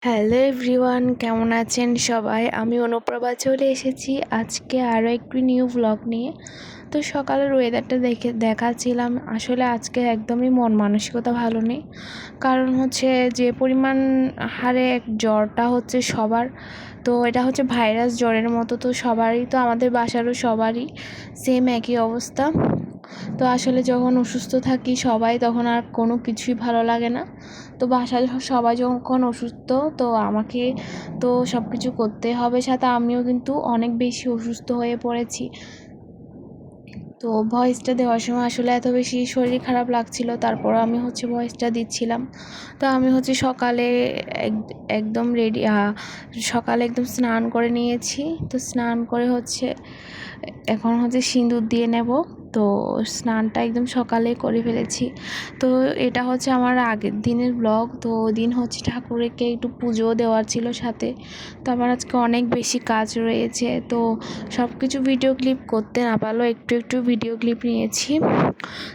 Hello everyone, কেমন আছেন সবাই? আমি অনুপ্রভা চলে এসেছি আজকে আরও একটি নিউ ব্লগ নিয়ে। তো সকালের ওয়েদারটা দেখাচ্ছিলাম। আসলে আজকে একদমই মন মানসিকতা ভালো নেই, কারণ হচ্ছে যে পরিমাণ হারে জ্বরটা হচ্ছে সবার। তো এটা হচ্ছে ভাইরাস জ্বরের মতো, তো সবারই, তো আমাদের বাসারও সবারই সেম একই অবস্থা। তো আসলে যখন অসুস্থ থাকি সবাই, তখন আর কোনো কিছুই ভালো লাগে না। তো বাসায় সবাই যখন অসুস্থ, তো আমাকে তো সব কিছু করতে হবে, সাথে আমিও কিন্তু অনেক বেশি অসুস্থ হয়ে পড়েছি। তো ভয়েসটা দেওয়ার সময় আসলে এত বেশি শরীর খারাপ লাগছিল, তারপর আমি হচ্ছে ভয়েসটা দিচ্ছিলাম। তো আমি হচ্ছে সকালে একদম রেডি, সকালে একদম স্নান করে নিয়েছি। তো স্নান করে হচ্ছে এখন হচ্ছে সিঁদুর দিয়ে নেব। তো স্নানটা একদম সকালে করে ফেলেছি। তো এটা হচ্ছে আমার আগের দিনের ব্লগ। তো ওই দিন হচ্ছে ঠাকুরকে একটু পুজো দেওয়ার ছিল সাথে। তো আমার আজকে অনেক বেশি কাজ রয়েছে, তো সব কিছু ভিডিও ক্লিপ করতে না পারলেও একটু একটু ভিডিও ক্লিপ নিয়েছি।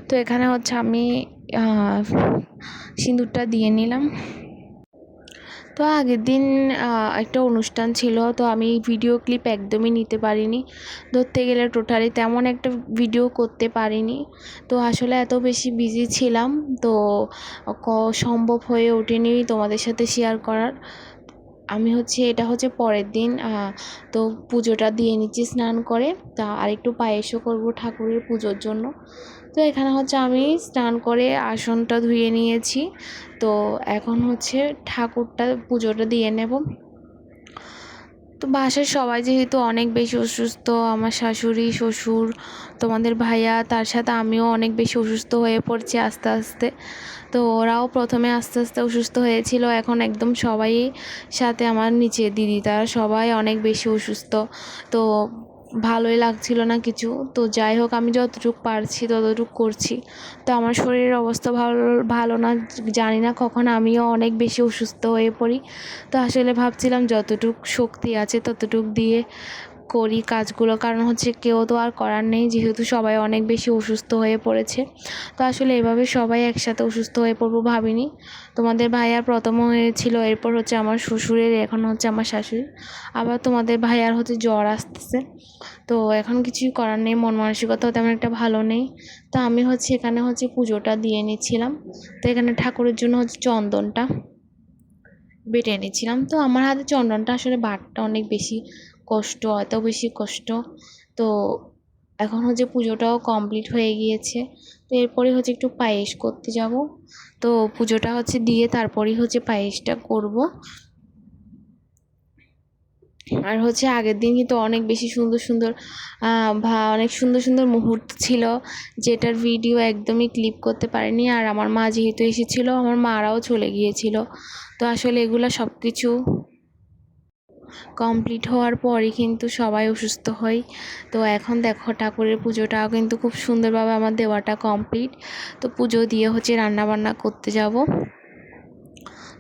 তো এখানে হচ্ছে আমি সিঁদুরটা দিয়ে নিলাম। তো আগের দিন একটা অনুষ্ঠান ছিল, তো আমি ভিডিও ক্লিপ একদমই নিতে পারিনি। ধরতে গেলে টোটালি তেমন একটা ভিডিও করতে পারিনি। তো আসলে এত বেশি বিজি ছিলাম, তো সম্ভব হয়ে ওঠেনি তোমাদের সাথে শেয়ার করার। আমি হচ্ছে এটা হচ্ছে পরের দিন, তো পুজোটা দিয়ে নিচ্ছি স্নান করে। তা আরেকটু পায়েসও করব ঠাকুরের পুজোর জন্য। তো এখানে হচ্ছে আমি স্নান করে আসনটা ধুয়ে নিয়েছি। তো এখন হচ্ছে ঠাকুরটা পুজোটা দিয়ে নেব। তো বাসার সবাই যেহেতু অনেক বেশি অসুস্থ, আমার শাশুড়ি, শ্বশুর, তোমাদের ভাইয়া, তার সাথে আমিও অনেক বেশি অসুস্থ হয়ে পড়ছি আস্তে আস্তে। তো ওরাও প্রথমে আস্তে আস্তে অসুস্থ হয়েছিল, এখন একদম সবাই, সাথে আমার নিচে দিদি, তারা সবাই অনেক বেশি অসুস্থ। তো ভালোই লাগছিল না কিছু। তো যাই হোক, আমি যতটুকু পারছি ততটুকু করছি। তো আমার শরীরের অবস্থা ভালো না, জানি না কখন আমিও অনেক বেশি অসুস্থ হয়ে পড়ি। তো আসলে ভাবছিলাম যতটুকু শক্তি আছে ততটুকু দিয়ে করি কাজগুলো, কারণ হচ্ছে কেউ তো আর করার নেই, যেহেতু সবাই অনেক বেশি অসুস্থ হয়ে পড়েছে। তো আসলে এভাবে সবাই একসাথে অসুস্থ হয়ে পড়বো ভাবিনি। তোমাদের ভাইয়ার প্রথম হয়েছিল, এরপর হচ্ছে আমার শ্বশুরের, এখন হচ্ছে আমার শাশুড়ি, আবার তোমাদের ভাইয়ার হচ্ছে জ্বর আসতেছে। তো এখন কিছুই করার নেই, মন মানসিকতাও তেমন একটা ভালো নেই। তো আমি হচ্ছে এখানে হচ্ছে পুজোটা দিয়ে নিচ্ছিলাম। তো এখানে ঠাকুরের জন্য হচ্ছে চন্দনটা বেটে এনেছিলাম। তো আমার হাতে চন্দনটা আসলে বাটটা অনেক বেশি কষ্ট, এত বেশি কষ্ট। তো এখন হচ্ছে পুজোটাও কমপ্লিট হয়ে গিয়েছে। তো এরপরে হচ্ছে একটু পায়েস করতে যাব। তো পুজোটা হচ্ছে দিয়ে তারপরেই হচ্ছে পায়েসটা করব। আর হচ্ছে আগের দিন কিন্তু অনেক বেশি সুন্দর সুন্দর অনেক সুন্দর সুন্দর মুহূর্ত ছিল, যেটার ভিডিও একদমই ক্লিপ করতে পারিনি। আর আমার মা যেহেতু এসেছিলো, আমার মারাও চলে গিয়েছিল। তো আসলে এগুলো সব কিছু কমপ্লিট হওয়ার পরই কিন্তু সবাই অসুস্থ হয়। তো এখন দেখো ঠাকুরের পুজোটাও কিন্তু খুব সুন্দরভাবে আমার দেওয়াটা কমপ্লিট। তো পুজো দিয়ে হচ্ছে রান্নাবান্না করতে যাব।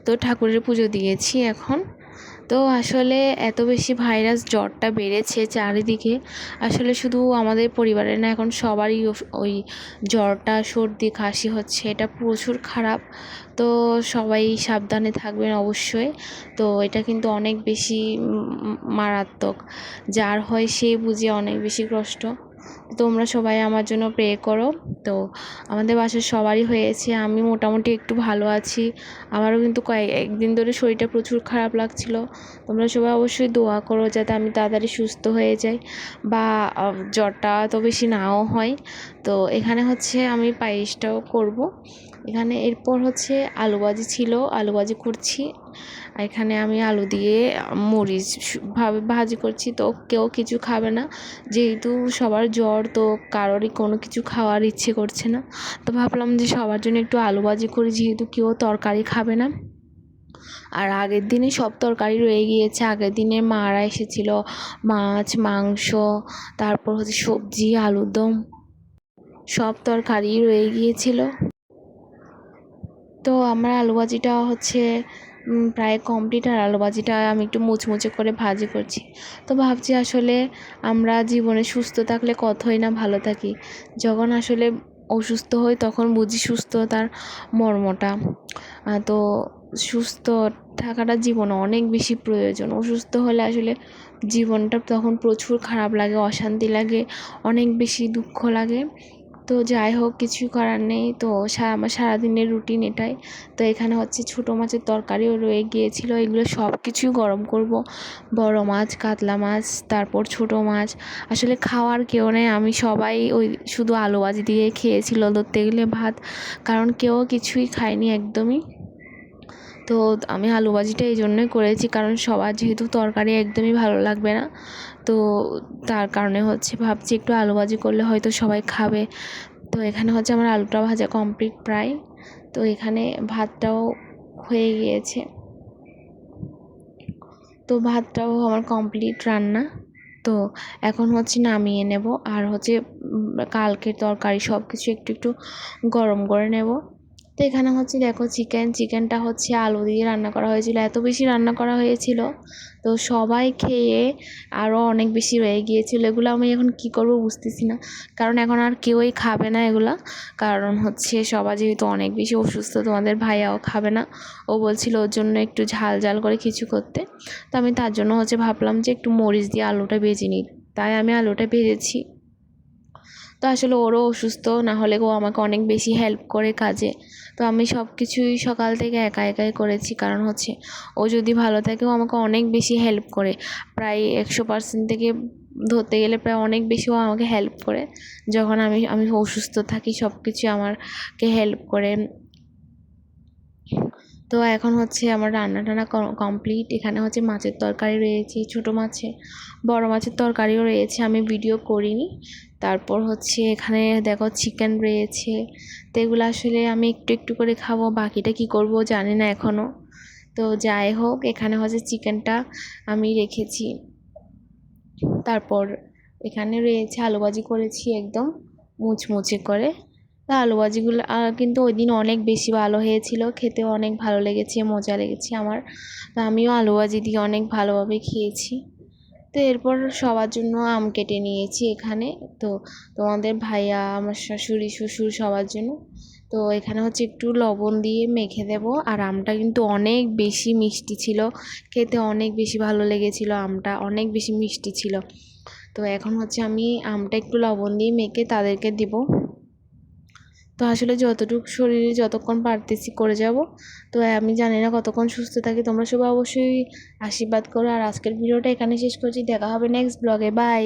তো ঠাকুরের পুজো দিয়েছি এখন। তো আসলে এত বেশি ভাইরাস জ্বরটা বেড়েছে চারিদিকে, আসলে শুধু আমাদের পরিবারে না, এখন সবারই ওই জ্বরটা, সর্দি, কাশি হচ্ছে, এটা প্রচুর খারাপ। তো সবাই সাবধানে থাকবেন অবশ্যই। তো এটা কিন্তু অনেক বেশি মারাত্মক, যার হয় সে বুঝে অনেক বেশি কষ্ট। তোমরা সবাই আমার জন্য প্রে করো। তো আমাদের বাসার সবারই হয়েছে, আমি মোটামুটি একটু ভালো আছি। আমারও কিন্তু একদিন ধরে শরীরটা প্রচুর খারাপ লাগছিল। তোমরা সবাই অবশ্যই দোয়া করো যাতে আমি তাড়াতাড়ি সুস্থ হয়ে যাই, বা জ্বরটা তো বেশি নাও হয়। তো এখানে হচ্ছে আমি পায়েসটাও করব। এখানে এরপর হচ্ছে আলু ভাজি ছিল, আলু ভাজি করছি। এখানে আমি আলু দিয়ে মরিচ ভাজি করছি। তো কেউ কিছু খাবে না, যেহেতু সবার জ্বর, তো কারোরই কোনো কিছু খাওয়ার ইচ্ছে করছে না। তো ভাবলাম যে সবার জন্য একটু আলু ভাজি করি, যেহেতু কেউ তরকারি খাবে না। আর আগের দিনে সব তরকারি রয়ে গিয়েছে, আগের দিনে মারা এসেছিল, মাছ, মাংস, তারপর হচ্ছে সবজি, আলুর দম, সব তরকারি রয়ে গিয়েছিল। তো আমার আলু ভাজিটা হচ্ছে প্রায় কমপ্লিট। আর আলু ভাজিটা আমি একটু মুচমুচে করে ভাজি করছি। তো ভাবছি আসলে আমরা জীবনে সুস্থ থাকলে কতই না ভালো থাকি, যখন আসলে অসুস্থ হই তখন বুঝি সুস্থতার মর্মটা। তো সুস্থ থাকাটা জীবনে অনেক বেশি প্রয়োজন। অসুস্থ হলে আসলে জীবনটা তখন প্রচুর খারাপ লাগে, অশান্তি লাগে, অনেক বেশি দুঃখ লাগে। তো যাই হোক, কিছুই করার নেই। তো আমার সারাদিনের রুটিন এটাই। তো এখানে হচ্ছে ছোটো মাছের তরকারিও রয়ে গিয়েছিলো, এগুলো সব কিছুই গরম করব। বড় মাছ, কাতলা মাছ, তারপর ছোটো মাছ। আসলে খাওয়ার কেউ নেই, আমি সবাই ওই শুধু আলু ভাজি দিয়ে খেয়েছিল ধরতে গেলে ভাত, কারণ কেউ কিছুই খায়নি একদমই। তো আমি আলু ভাজিটা এই জন্যই করেছি, কারণ সবার যেহেতু তরকারি একদমই ভালো লাগবে না, তো তার কারণে হচ্ছে ভাবছি একটু আলু ভাজি করলে হয়তো সবাই খাবে। তো এখানে হচ্ছে আমার আলুটা ভাজা কমপ্লিট প্রায়। তো এখানে ভাতটাও হয়ে গিয়েছে। তো ভাতটাও আমার কমপ্লিট রান্না। তো এখন হচ্ছে নামিয়ে নেব, আর হচ্ছে কালকের তরকারি সব কিছু একটু একটু গরম করে নেব। তো এখানে হচ্ছে দেখো চিকেনটা হচ্ছে আলু দিয়ে রান্না করা হয়েছিল, এত বেশি রান্না করা হয়েছিল, তো সবাই খেয়ে আরও অনেক বেশি রয়ে গিয়েছিল। এগুলো আমি এখন কি করব বুঝতেছি না, কারণ এখন আর কেউই খাবে না এগুলা। কারণ হচ্ছে সবাই যেহেতু অনেক বেশি অসুস্থ, তোমাদের ভাইয়াও খাবে না। ও বলছিল ওর জন্য একটু ঝাল ঝাল করে কিছু করতে। তো আমি তার জন্য হচ্ছে ভাবলাম যে একটু মরিচ দিয়ে আলুটা ভেজে নিই, তাই আমি আলুটা ভেজেছি। তো আসলে ওরও অসুস্থ, না হলে ও আমাকে অনেক বেশি হেল্প করে কাজে। তো আমি সব কিছুই সকাল থেকে একা একাই করেছি, কারণ হচ্ছে ও যদি ভালো থাকে ও আমাকে অনেক বেশি হেল্প করে, প্রায় 100% থেকে ধরতে গেলে প্রায় অনেক বেশি ও আমাকে হেল্প করে। যখন আমি আমি অসুস্থ থাকি সব কিছু আমাকে হেল্প করে। তো এখন হচ্ছে আমার রান্না টান্না কমপ্লিট। এখানে হচ্ছে মাছের তরকারি রয়েছে, ছোটো মাছের, বড় মাছের তরকারিও রয়েছে, আমি ভিডিও করিনি। তারপর হচ্ছে এখানে দেখো চিকেন রয়েছে। তো এগুলো আসলে আমি একটু একটু করে খাবো, বাকিটা কি করব জানি না এখনও। তো যাই হোক, এখানে হচ্ছে চিকেনটা আমি রেখেছি। তারপর এখানে রয়েছে আলু ভাজি করেছি একদম মুচমুচে করে। তা আলু ভাজিগুলো কিন্তু ওই দিন অনেক বেশি ভালো হয়েছিল, খেতেও অনেক ভালো লেগেছে, মজা লেগেছে আমার। তা আমিও আলু ভাজি দিয়ে অনেক ভালোভাবে খেয়েছি। তো এরপর সবার জন্য আম কেটে নিয়েছি এখানে। তো তোমাদের ভাইয়া, আমার শাশুড়ি, শ্বশুর, সবার জন্য। তো এখানে হচ্ছে একটু লবণ দিয়ে মেখে দেব। আর আমটা কিন্তু অনেক বেশি মিষ্টি ছিল, খেতে অনেক বেশি ভালো লেগেছিল, আমটা অনেক বেশি মিষ্টি ছিল। তো এখন হচ্ছে আমি আমটা একটু লবণ দিয়ে মেখে তাদেরকে দিব। তো আসলে যতটুকু শরীরে যতক্ষণ পারতেছি করে যাব। তো আমি জানি না কতক্ষণ সুস্থ থাকি, তোমরা সবাই অবশ্যই আশীর্বাদ করো। আর আজকের ভিডিওটা এখানে শেষ করছি, দেখা হবে নেক্সট ব্লগে, বাই।